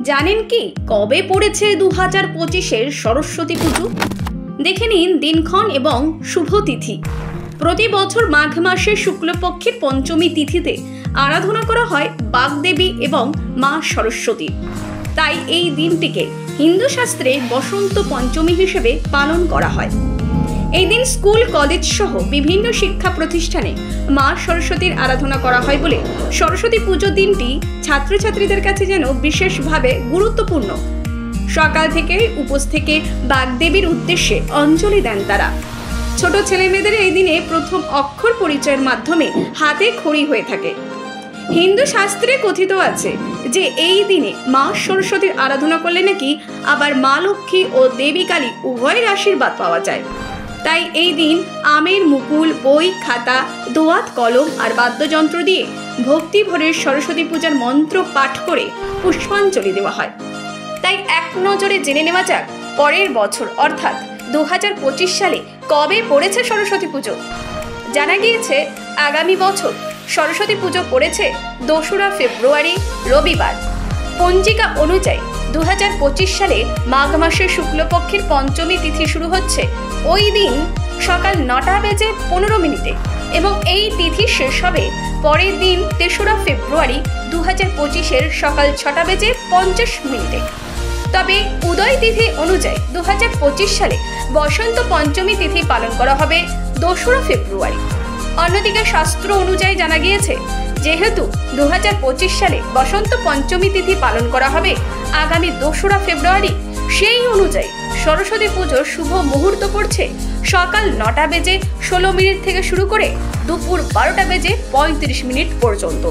জানেন কি কবে পড়েছে 2025-এর সরস্বতী পুজো? দেখে নিন দিনক্ষণ এবং শুভ তিথি। প্রতি বছর মাঘ মাসের শুক্লপক্ষের পঞ্চমী তিথিতে আরাধনা করা হয় বাগদেবী এবং মা সরস্বতী। তাই এই দিনটিকে হিন্দু শাস্ত্রে বসন্ত পঞ্চমী হিসেবে পালন করা হয়। এই দিন স্কুল, কলেজ সহ বিভিন্ন শিক্ষা প্রতিষ্ঠানে মা সরস্বতীর আরাধনা করা হয় বলে সরস্বতী পুজো দিনটি ছাত্রছাত্রীদের কাছে যেন বিশেষভাবে গুরুত্বপূর্ণ। সকাল থেকে উপোস থেকে বাগদেবীর উদ্দেশ্যে অঞ্জলি দেন তারা। ছোট ছেলেমেয়েদের এই দিনে প্রথম অক্ষর পরিচয়ের মাধ্যমে হাতে খড়ি হয়ে থাকে। হিন্দু শাস্ত্রে কথিত আছে যে এই দিনে মা সরস্বতীর আরাধনা করলে নাকি আবার মা লক্ষ্মী ও দেবী কালী উভয়ের আশীর্বাদ পাওয়া যায়। তাই এই দিন আমের মুকুল, বই, খাতা, দোয়াত, কলম আর বাদ্যযন্ত্র দিয়ে ভক্তি ভরে সরস্বতী পূজার মন্ত্র পাঠ করে পুষ্পাঞ্জলি দেওয়া হয়। তাই এক নজরে জেনে নেওয়া যাক পরের বছর অর্থাৎ 2025 সালে কবে পড়েছে সরস্বতী পুজো। জানা গিয়েছে আগামী বছর সরস্বতী পুজো পড়েছে 2রা ফেব্রুয়ারি রবিবার। পঞ্জিকা অনুযায়ী 2025 সালে মাঘ মাসের শুক্লপক্ষের পঞ্চমী তিথি শুরু হচ্ছে ওই দিন সকাল 9:15 এবং এই তিথি শেষ হবে পরের দিন 3রা ফেব্রুয়ারি 2025-এর সকাল 6:50 তবে উদয় তিথি অনুযায়ী 2025 সালে বসন্ত পঞ্চমী তিথি পালন করা হবে 2রা ফেব্রুয়ারি। অন্যদিকে শাস্ত্র অনুযায়ী জানা গিয়েছে যেহেতু 2025 সালে বসন্ত পঞ্চমী তিথি পালন করা হবে আগামী 2রা ফেব্রুয়ারি, সেই অনুযায়ী সরস্বতী পুজোর শুভ মুহূর্ত পড়ছে সকাল 9:16 থেকে শুরু করে দুপুর 12:35 পর্যন্ত।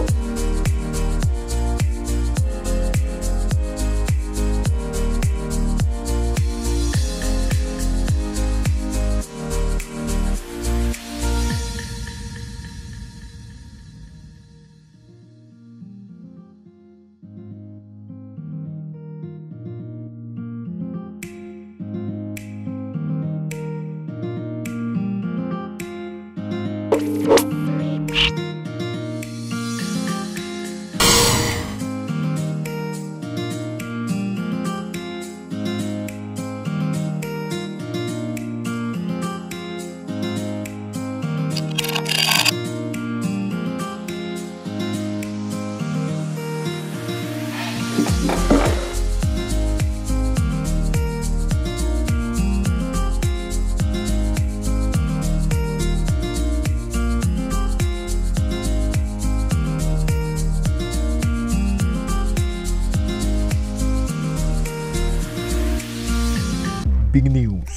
বিগ নিউজ,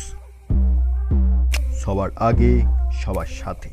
সবার আগে সবার সাথে।